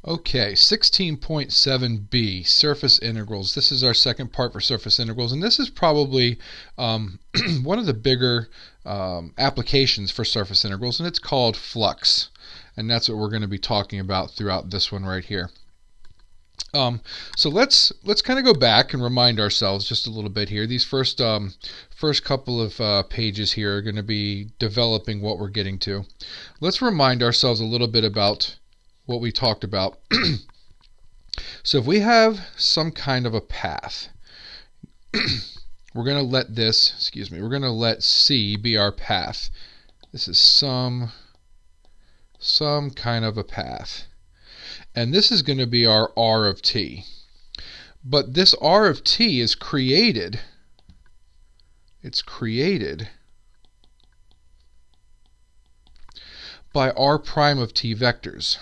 Okay, 16.7b, surface integrals. This is our second part for surface integrals, and this is probably one of the bigger applications for surface integrals, and it's called flux. And that's what we're going to be talking about throughout this one right here. So let's kind of go back and remind ourselves just a little bit here. These first couple of pages here are going to be developing what we're getting to. Let's remind ourselves a little bit about what we talked about. So if we have some kind of a path, we're going to let this, we're going to let C be our path. This is some kind of a path. And this is going to be our R of t. But this R of t is created, by R prime of t vectors.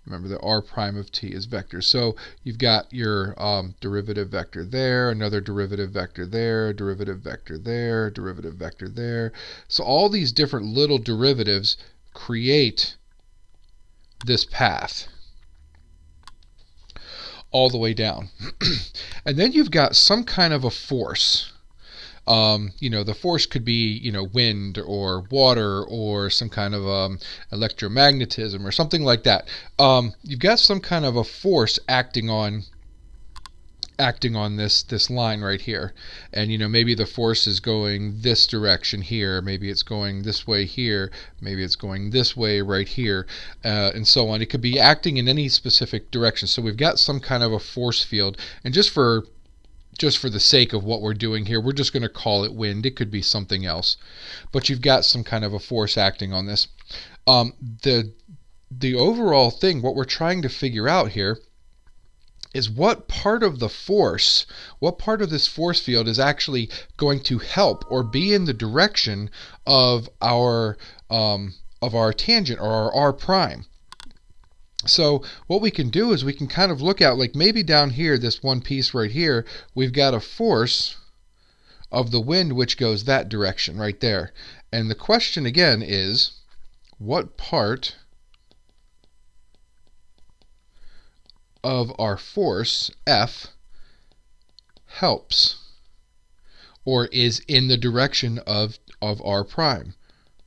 Remember that R prime of t is vectors. So you've got your derivative vector there, another derivative vector there, derivative vector there, derivative vector there. So all these different little derivatives create this path all the way down. And then you've got some kind of a force. The force could be, wind or water or some kind of electromagnetism or something like that. You've got some kind of a force acting on this line right here, and maybe the force is going this direction here, maybe it's going this way here, maybe it's going this way right here, and so on. It could be acting in any specific direction. So we've got some kind of a force field, and just for the sake of what we're doing here, we're just going to call it wind. It could be something else, but you've got some kind of a force acting on this. The overall thing, what we're trying to figure out here, is what part of the force, what part of this force field is actually going to help or be in the direction of our tangent, or our R prime. So what we can do is we can kind of look at, like, maybe down here, this one piece right here, we've got a force of the wind which goes that direction right there. And the question again is, what part of our force F helps or is in the direction of R prime?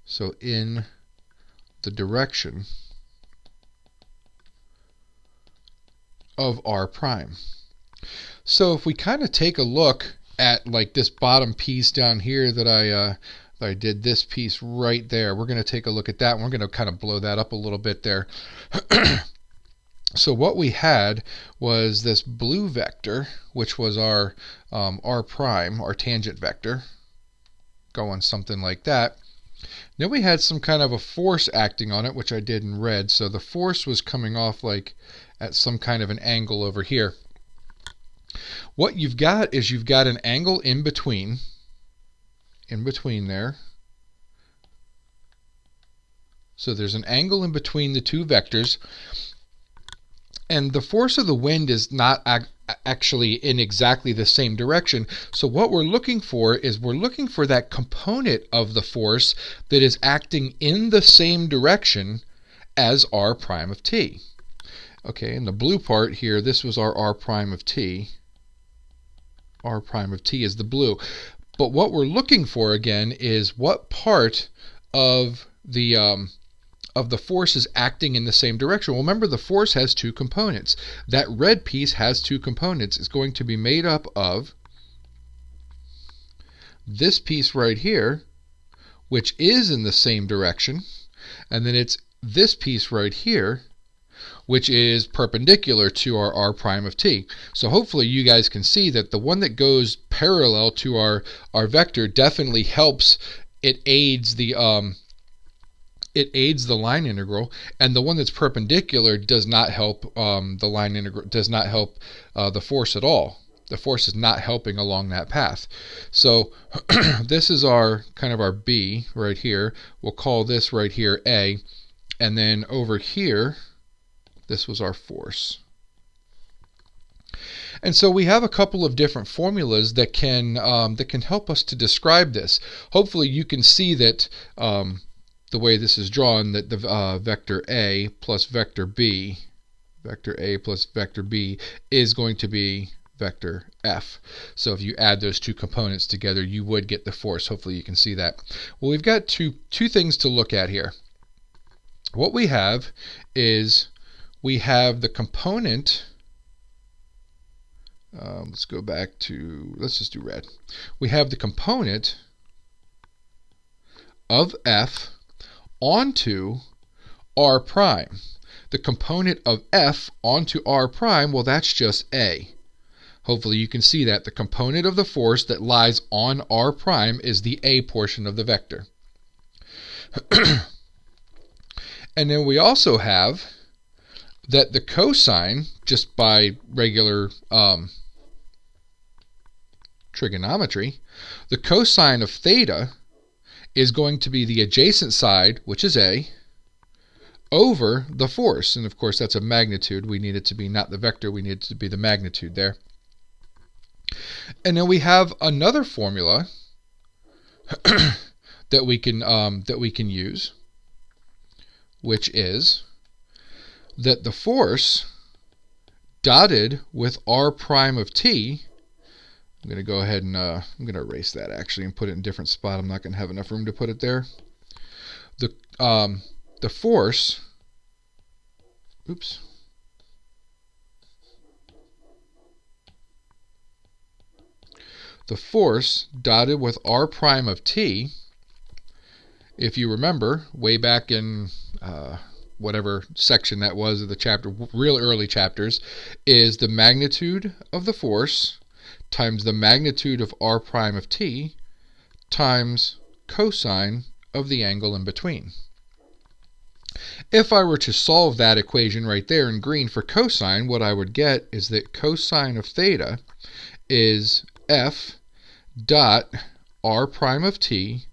So in the direction of R prime. So if we kind of take a look at, like, this bottom piece down here that I did, this piece right there, we're going to take a look at that, and we're going to kind of blow that up a little bit there. So what we had was this blue vector, which was our R prime, our tangent vector, going something like that. Then we had some kind of a force acting on it, which I did in red. So the force was coming off like at some kind of an angle over here. What you've got is you've got an angle in between there. So there's an angle in between the two vectors. And the force of the wind is not actually in exactly the same direction. So what we're looking for is we're looking for that component of the force that is acting in the same direction as R prime of t. Okay, and the blue part here, this was our R prime of t. R prime of t is the blue. But what we're looking for again is what part of the force is acting in the same direction. Well, remember, the force has two components. That red piece has two components. It's going to be made up of this piece right here, which is in the same direction, and then it's this piece right here, which is perpendicular to our R prime of t. So hopefully you guys can see that the one that goes parallel to our vector definitely helps. It aids the line integral, and the one that's perpendicular does not help the line integral, does not help the force at all. The force is not helping along that path. So this is our kind of our B right here. We'll call this right here A, and then over here, this was our force. And so we have a couple of different formulas that can help us to describe this. Hopefully you can see that the way this is drawn, that the vector A plus vector B is going to be vector F. So if you add those two components together, you would get the force. Hopefully you can see that. Well, we've got two things to look at here. What we have is we have the component. Let's go back to, let's just do red. We have the component of F onto R prime. The component of F onto R prime, well, that's just A. Hopefully you can see that. The component of the force that lies on R prime is the A portion of the vector. And then we also have that the cosine, just by regular trigonometry, the cosine of theta is going to be the adjacent side, which is A, over the force. And of course that's a magnitude. We need it to be not the vector, we need it to be the magnitude there. And then we have another formula that we can use, which is that the force dotted with R prime of t, I'm going to go ahead and I'm going to erase that actually and put it in a different spot. I'm not going to have enough room to put it there. The force, oops. The force dotted with R prime of t, if you remember, way back in whatever section that was of the chapter, real early chapters, is the magnitude of the force times the magnitude of R prime of t times cosine of the angle in between. If I were to solve that equation right there in green for cosine, what I would get is that cosine of theta is F dot R prime of t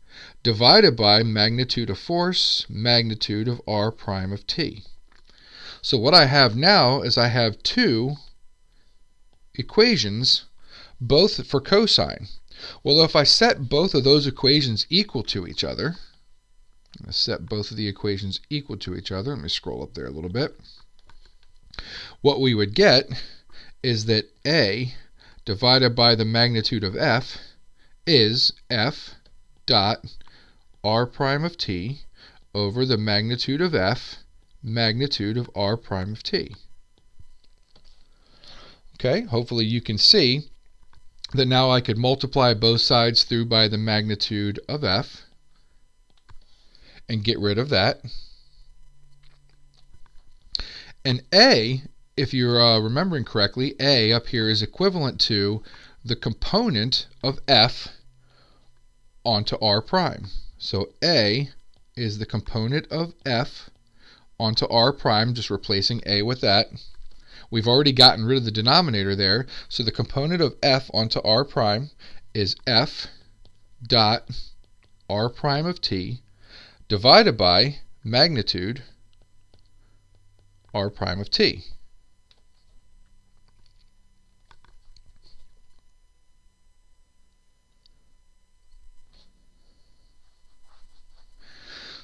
divided by magnitude of force, magnitude of R prime of t. So what I have now is I have two equations, both for cosine. Well, if I set both of those equations equal to each other, I'm going to set both of the equations equal to each other. Let me scroll up there a little bit. What we would get is that A divided by the magnitude of F is F dot R prime of t over the magnitude of F, magnitude of R prime of t. Okay, hopefully you can see that now I could multiply both sides through by the magnitude of F and get rid of that. And A, if you're remembering correctly, A up here is equivalent to the component of F onto R prime. So A is the component of F onto R prime, just replacing A with that. We've already gotten rid of the denominator there, so the component of F onto R prime is F dot R prime of t divided by magnitude R prime of t.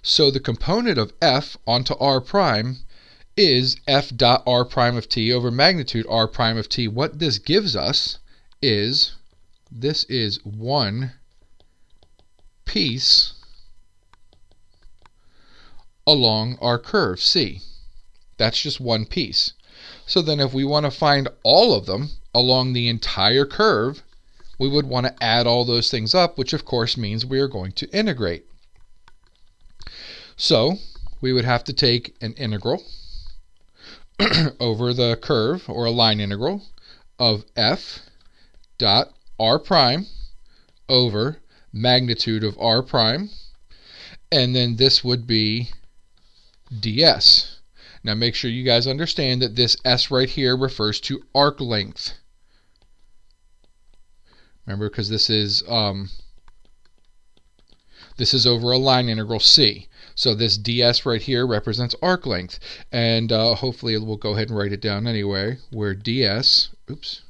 So the component of F onto R prime is F dot R prime of t over magnitude R prime of t. What this gives us is, this is one piece along our curve C. That's just one piece. So then if we want to find all of them along the entire curve, we would want to add all those things up, which of course means we are going to integrate. So we would have to take an integral over the curve, or a line integral, of F dot R prime over magnitude of R prime, and then this would be ds. Now make sure you guys understand that this S right here refers to arc length. Remember, because this is over a line integral C. So this ds right here represents arc length. And hopefully we'll go ahead and write it down anyway, where ds, oops,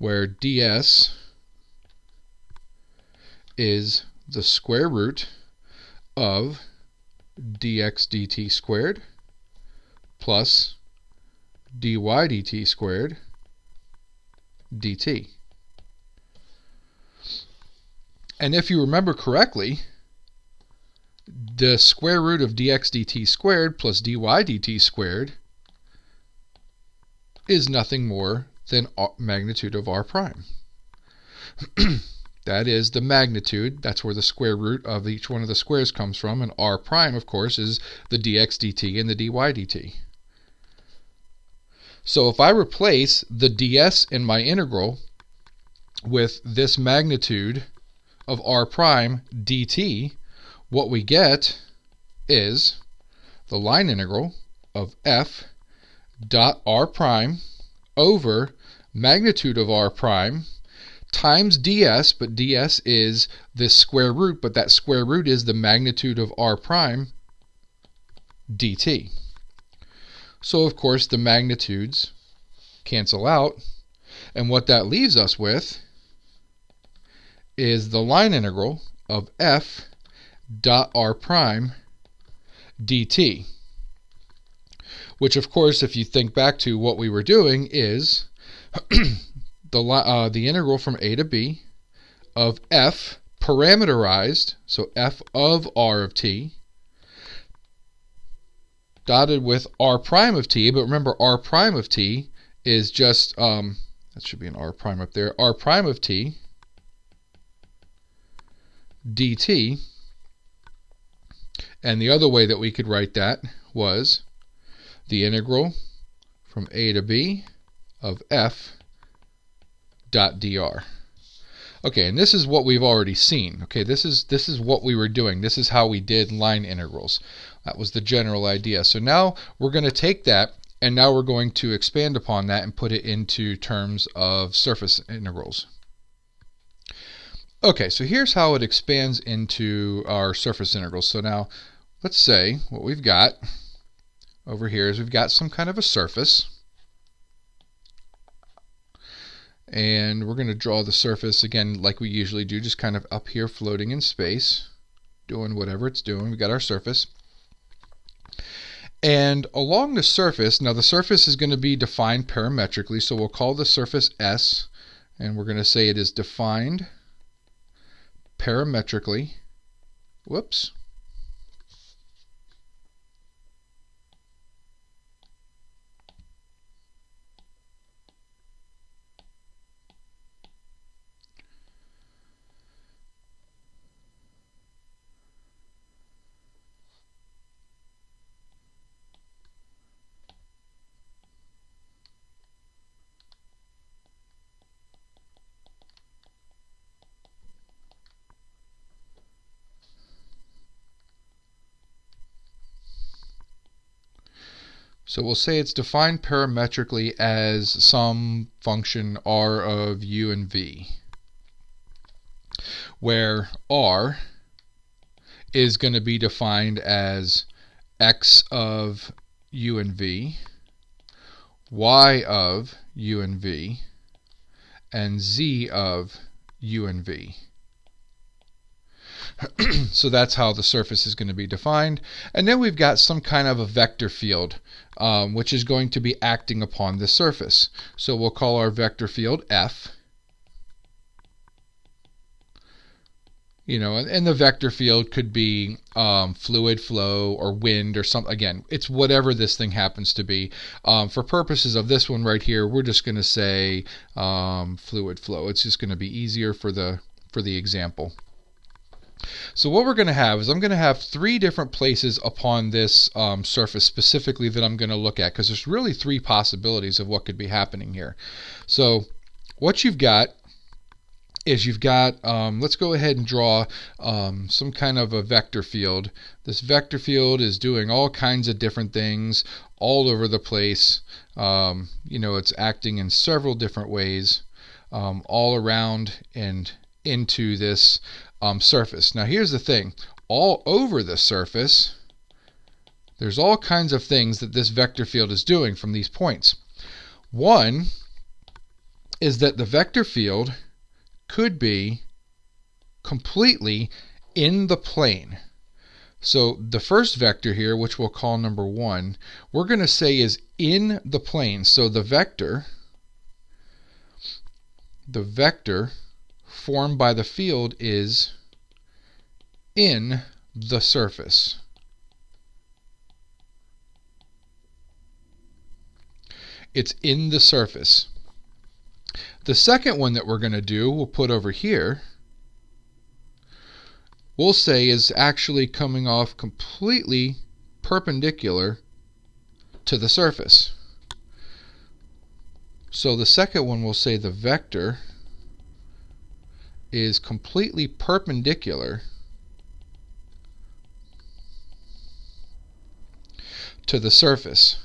where ds is the square root of dx dt squared plus dy dt squared dt. And if you remember correctly, the square root of dx dt squared plus dy dt squared is nothing more than magnitude of r prime. That is the magnitude. That's where the square root of each one of the squares comes from. And r prime, of course, is the dx dt and the dy dt. So if I replace the ds in my integral with this magnitude of r prime dt, what we get is the line integral of f dot r prime over magnitude of r prime times ds, but ds is this square root, but that square root is the magnitude of r prime dt. So of course the magnitudes cancel out, and what that leaves us with is the line integral of f dot r prime dt, which of course, if you think back to what we were doing, is the integral from a to b of f parameterized, so f of r of t, dotted with r prime of t, but remember r prime of t is just, that should be an r prime up there, r prime of t dt. And the other way that we could write that was the integral from a to b of f dot dr. Okay, and this is what we've already seen. Okay, this is what we were doing. This is how we did line integrals. That was the general idea. So now we're going to take that, and now we're going to expand upon that and put it into terms of surface integrals. Okay, so here's how it expands into our surface integrals. So now let's say what we've got over here is we've got some kind of a surface, and we're going to draw the surface again like we usually do, just kind of up here floating in space, doing whatever it's doing. We've got our surface. And along the surface, now the surface is going to be defined parametrically, so we'll call the surface S, and we're going to say it is defined parametrically. Whoops. So we'll say it's defined parametrically as some function r of u and v, where r is going to be defined as x of u and v, y of u and v, and z of u and v. So that's how the surface is going to be defined. And then we've got some kind of a vector field, which is going to be acting upon the surface. So we'll call our vector field F. And the vector field could be fluid flow or wind or something. Again, it's whatever this thing happens to be. For purposes of this one right here, we're just going to say fluid flow. It's just going to be easier for the example. So what we're going to have is I'm going to have three different places upon this surface specifically that I'm going to look at, because there's really three possibilities of what could be happening here. So what you've got is let's go ahead and draw some kind of a vector field. This vector field is doing all kinds of different things all over the place. It's acting in several different ways all around and into this surface. Now here's the thing, all over the surface there's all kinds of things that this vector field is doing from these points. One is that the vector field could be completely in the plane. So the first vector here, which we'll call number 1, we're going to say is in the plane. So the vector formed by the field is in the surface. It's in the surface. The second one that we're going to do, we'll put over here, we'll say is actually coming off completely perpendicular to the surface. So the second one, we'll say the vector is completely perpendicular to the surface.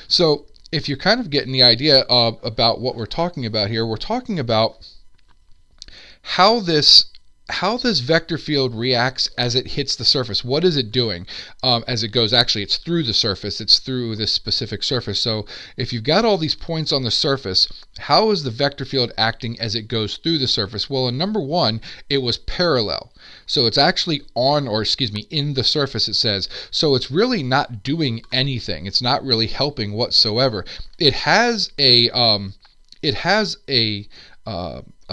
So if you're kind of getting the idea about what we're talking about here, we're talking about how this vector field reacts as it hits the surface. What is it doing as it goes? Actually, it's through the surface. It's through this specific surface. So if you've got all these points on the surface, how is the vector field acting as it goes through the surface? Well, in number 1, it was parallel. So it's actually in the surface, it says. So it's really not doing anything. It's not really helping whatsoever. It has a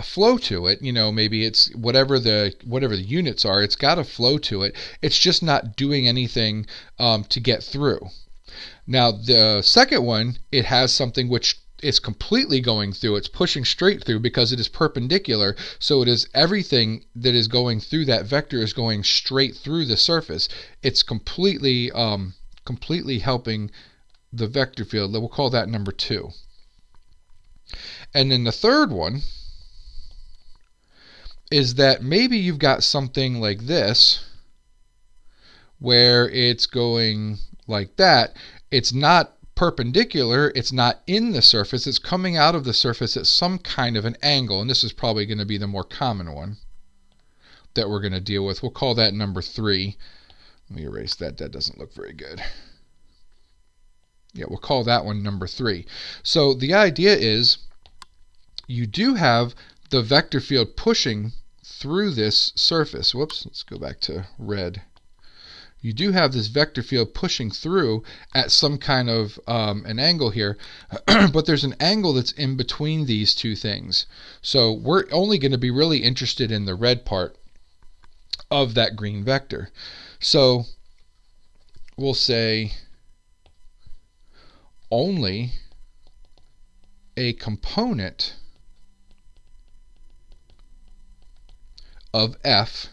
flow to it, maybe it's whatever the units are, it's got a flow to it. It's just not doing anything to get through. Now the second one, it has something which is completely going through. It's pushing straight through because it is perpendicular. So it is everything that is going through that vector is going straight through the surface. It's completely helping the vector field. We'll call that number 2. And then the third one is that maybe you've got something like this where it's going like that. It's not perpendicular, it's not in the surface, it's coming out of the surface at some kind of an angle, and this is probably going to be the more common one that we're going to deal with. We'll call that number 3. Let me erase that. That doesn't look very good. Yeah, we'll call that one number 3. So the idea is you do have the vector field pushing through this surface. Whoops, let's go back to red. You do have this vector field pushing through at some kind of an angle here, but there's an angle that's in between these two things. So we're only going to be really interested in the red part of that green vector. So we'll say only a component of F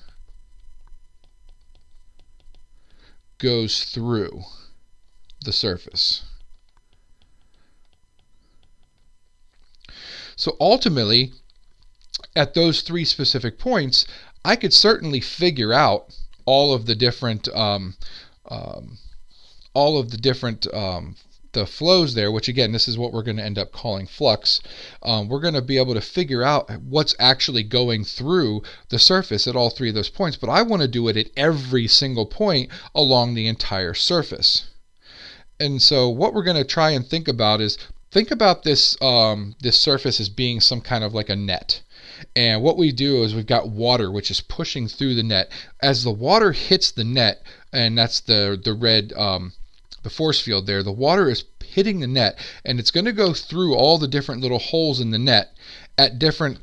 goes through the surface. So ultimately, at those 3 specific points, I could certainly figure out all of the different the flows there, which again, this is what we're going to end up calling flux. We're going to be able to figure out what's actually going through the surface at all 3 of those points, but I want to do it at every single point along the entire surface. And so what we're going to try and think about is, this this surface as being some kind of like a net. And what we do is we've got water which is pushing through the net. As the water hits the net, and that's the red the force field there, the water is hitting the net, and it's going to go through all the different little holes in the net at different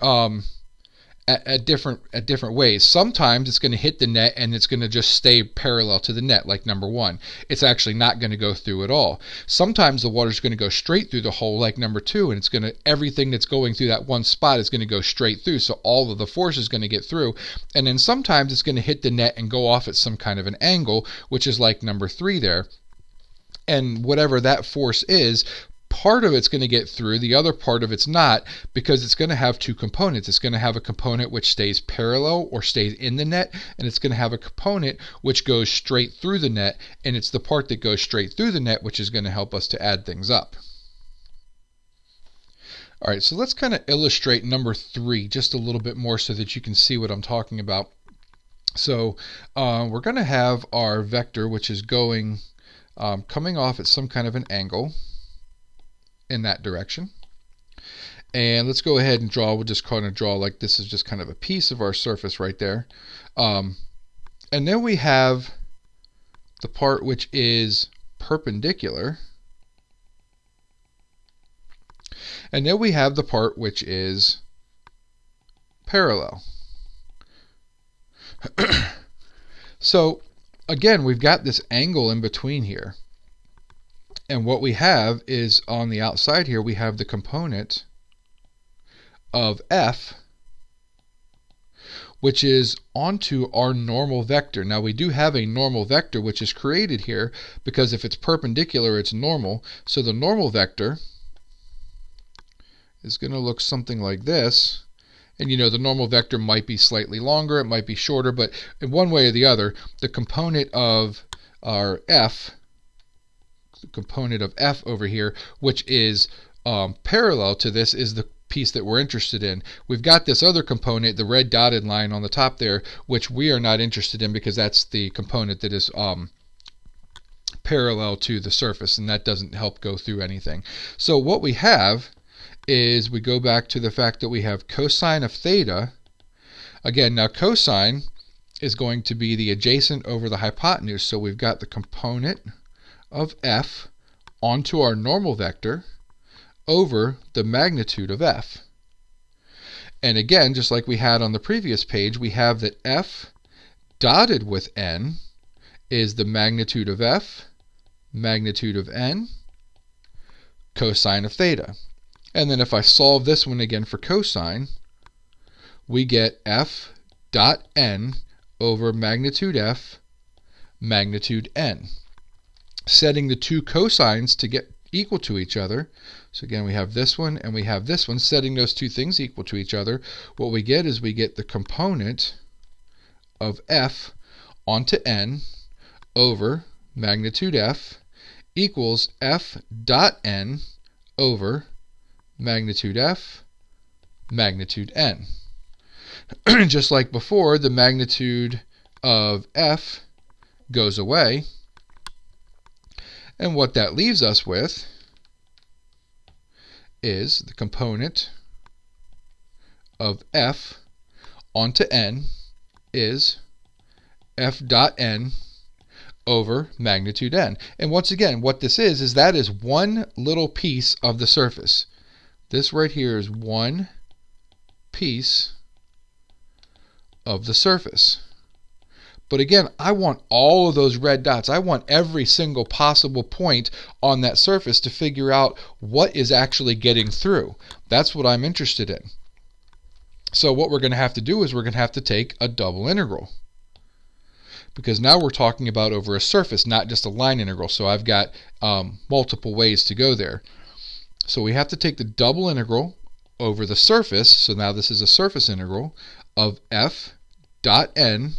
different ways. Sometimes it's going to hit the net and it's going to just stay parallel to the net, like number 1. It's actually not going to go through at all. Sometimes the water is going to go straight through the hole, like number 2, and it's going to, everything that's going through that one spot is going to go straight through, so all of the force is going to get through. And then sometimes it's going to hit the net and go off at some kind of an angle, which is like number 3 there. And whatever that force is, part of it's going to get through, the other part of it's not, because it's going to have 2 components. It's going to have a component which stays parallel or stays in the net, and it's going to have a component which goes straight through the net, and it's the part that goes straight through the net which is going to help us to add things up. All right, so let's kind of illustrate number 3 just a little bit more so that you can see what I'm talking about. So we're going to have our vector which is coming off at some kind of an angle in that direction. And let's go ahead and draw. We'll just kind of draw like this is just kind of a piece of our surface right there. And then we have the part which is perpendicular. And then we have the part which is parallel. So again, we've got this angle in between here. And what we have is on the outside here, we have the component of f, which is onto our normal vector. Now we do have a normal vector which is created here because if it's perpendicular, it's normal. So the normal vector is going to look something like this. And you know, the normal vector might be slightly longer, it might be shorter, but in one way or the other, the component of our f, the component of f over here, which is parallel to this, is the piece that we're interested in. We've got this other component, the red dotted line on the top there, which we are not interested in because that's the component that is parallel to the surface, and that doesn't help go through anything. So what we have is we go back to the fact that we have cosine of theta. Again, now cosine is going to be the adjacent over the hypotenuse, so we've got the component of f onto our normal vector over the magnitude of f. And again, just like we had on the previous page, we have that f dotted with n is the magnitude of f, magnitude of n, cosine of theta. And then if I solve this one again for cosine, we get f dot n over magnitude f, magnitude n. Setting the two cosines to get equal to each other. So again, we have this one and we have this one. Setting those two things equal to each other, what we get is we get the component of f onto n over magnitude f equals f dot n over magnitude f, magnitude n. Just like before, the magnitude of f goes away. And what that leaves us with is the component of f onto n is f dot n over magnitude n. And once again, what this is that is one little piece of the surface. This right here is one piece of the surface. But again, I want all of those red dots. I want every single possible point on that surface to figure out what is actually getting through. That's what I'm interested in. So what we're going to have to do is we're going to have to take a double integral. Because now we're talking about over a surface, not just a line integral. So I've got multiple ways to go there. So we have to take the double integral over the surface. So now this is a surface integral of f dot n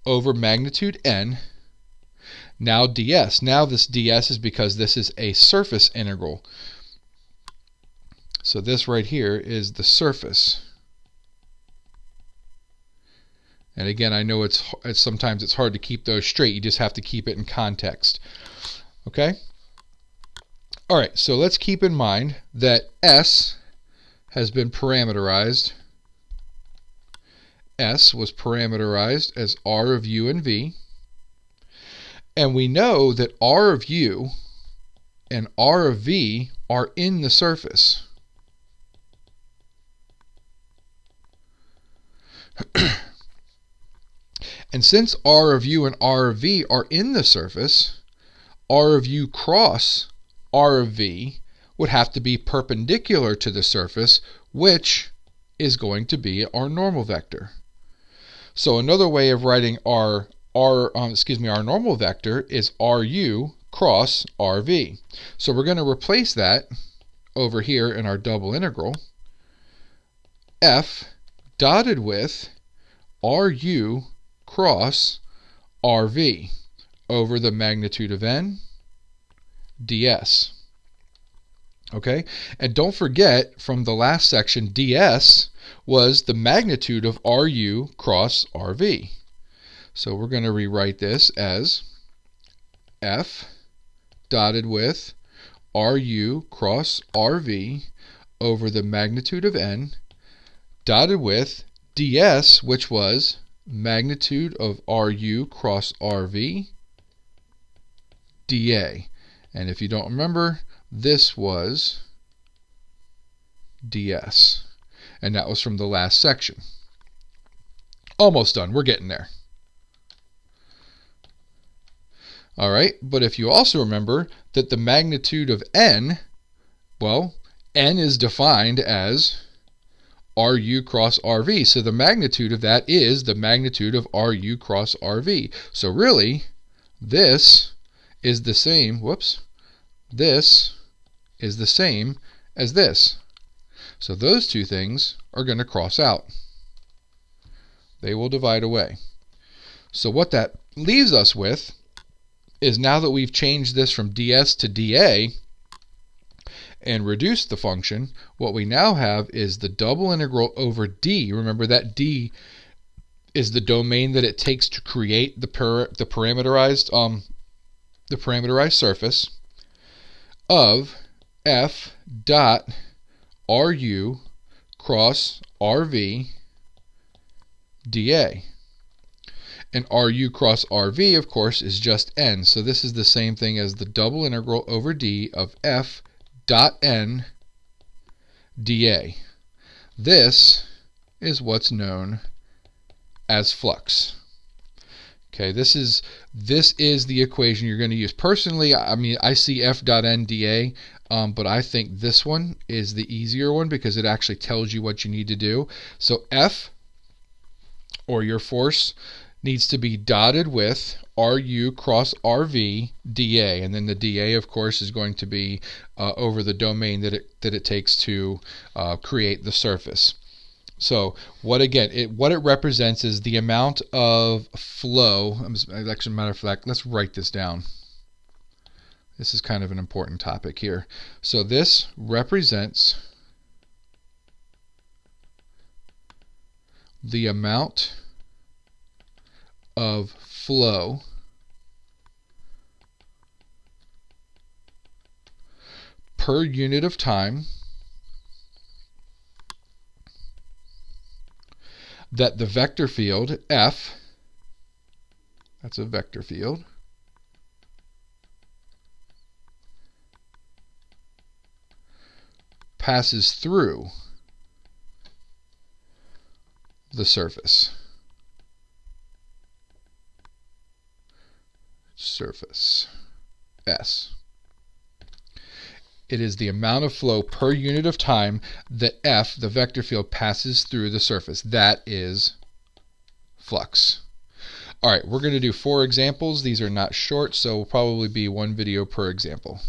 over magnitude n. Now ds. Now this ds is because this is a surface integral. So this right here is the surface. And again, I know it's sometimes it's hard to keep those straight. You just have to keep it in context. Okay? All right, so let's keep in mind that S has been parameterized. S was parameterized as R of u and v. And we know that R of u and R of v are in the surface. And since R of u and R of v are in the surface, R of u cross R of v would have to be perpendicular to the surface, which is going to be our normal vector. So another way of writing our normal vector is RU cross RV. So we're going to replace that over here in our double integral. F dotted with RU cross RV over the magnitude of n ds. Okay, and don't forget from the last section, ds was the magnitude of RU cross RV. So we're going to rewrite this as F dotted with RU cross RV over the magnitude of n dotted with ds, which was magnitude of RU cross RV dA. And if you don't remember, this was ds. And that was from the last section. Almost done. We're getting there. All right, but if you also remember that the magnitude of n, well, n is defined as RU cross RV. So the magnitude of that is the magnitude of RU cross RV. So really, this is the same, this is the same as this. So those two things are going to cross out. They will divide away. So what that leaves us with is, now that we've changed this from ds to dA and reduced the function, what we now have is the double integral over d. Remember that d is the domain that it takes to create the parameterized surface of f dot RU cross RV dA. And RU cross RV, of course, is just n. So this is the same thing as the double integral over d of f dot n dA. This is what's known as flux. Okay, this is the equation you're going to use. Personally, I mean, I see f dot n dA, but I think this one is the easier one because it actually tells you what you need to do. So F, or your force, needs to be dotted with RU cross RV dA, and then the dA, of course, is going to be over the domain that it takes to create the surface. So what it represents is the amount of flow. Actually, matter of fact, let's write this down. This is kind of an important topic here. So this represents the amount of flow per unit of time that the vector field F, that's a vector field, passes through the surface. Surface S. It is the amount of flow per unit of time that F, the vector field, passes through the surface. That is flux. All right, we're going to do 4 examples. These are not short, so will probably be 1 video per example.